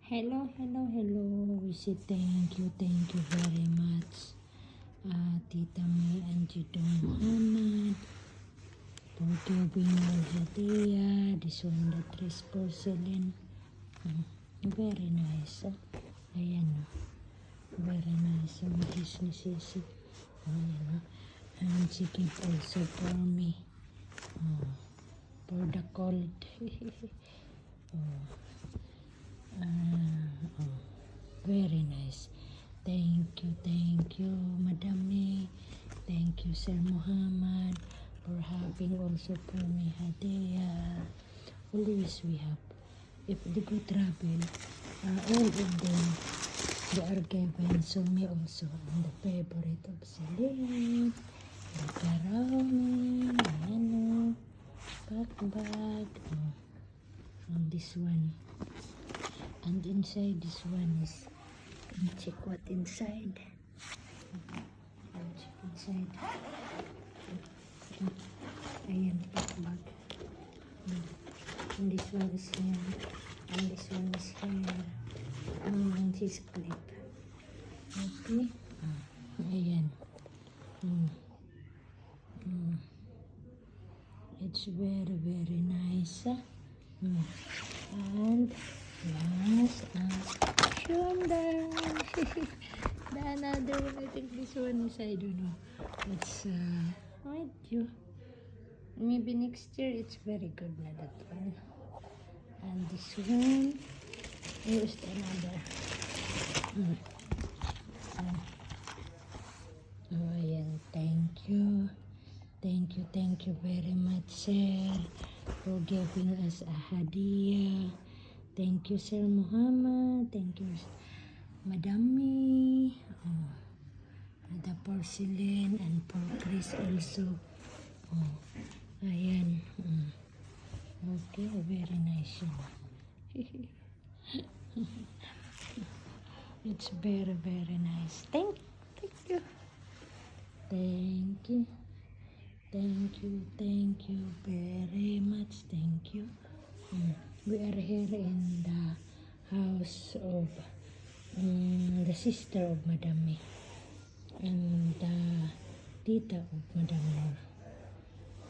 Hello, hello, hello. We say thank you very much. Tita May and Tito Muhammad for giving your hadiah. This one, the tres porcelain. Very nice. Ayan, very nice. This necessity. Ayan, and she gave also for me. For the cold. Very nice. Thank you, Madam May. Thank you, Sir Muhammad, for having also for me hadiah. Always we have. If they go travel, all of them, they are given. So me also, I'm the favorite of Celine, the Karami, ano, bag, and this one. And inside this one is, check what inside. Check inside. Ayan, bag. And this one is here. And this one is here. And this clip. Okay. Ayan. It's very nice. And yes, Shonda. The another one, I think this one is, I don't know. It's, wait you. Maybe next year it's very good na that one. And this one, here's another. Oh, ayan, thank you. Thank you very much, sir, for giving us a hadiah. Thank you, Sir Muhammad. Thank you, Madam May. The porcelain and for Chris also. Ayan. Okay, very nice. It's very nice. Thank you. Thank you very much. Thank you. We are here in the house of the sister of Madam May and the tita of Madam Noor.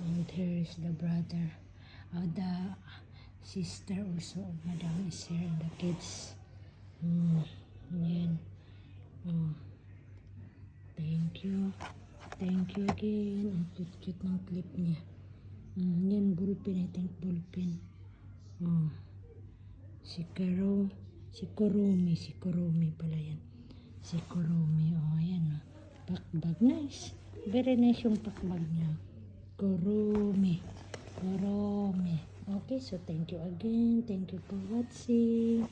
And here is the brother of the sister also of Madam is here and the kids. Yan. Thank you again. Ang cute ng clip niya. Yan, ballpen. I think ballpen. Si Kurumi pala yan. Si Kurumi. Ayan. Pakbag. Nice. Very nice yung pakbag niya. Kurumi. Okay, so thank you again. Thank you for watching.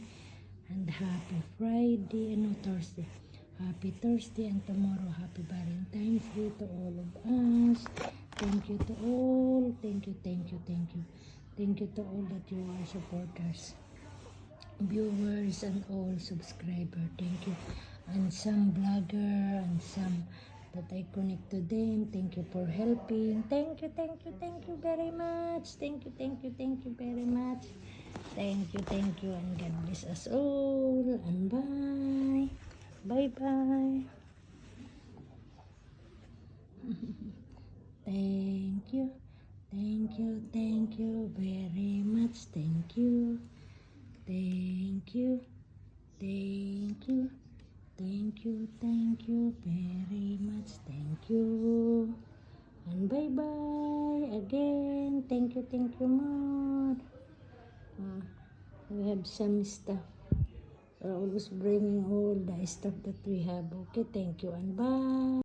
And happy Friday. Thursday. Happy Thursday and tomorrow happy Valentine's Day to all of us. Thank you to all. Thank you. Thank you to all that you are supporters, viewers, and all subscribers. Thank you. And some blogger and some that I connect to them. Thank you for helping. Thank you very much. Thank you very much. Thank you. And God bless us all. And bye. Bye. Thank you very much. Thank you very much. Thank you. And bye again. Thank you more. We have some stuff. We're always bringing all the stuff that we have. Okay, thank you and bye.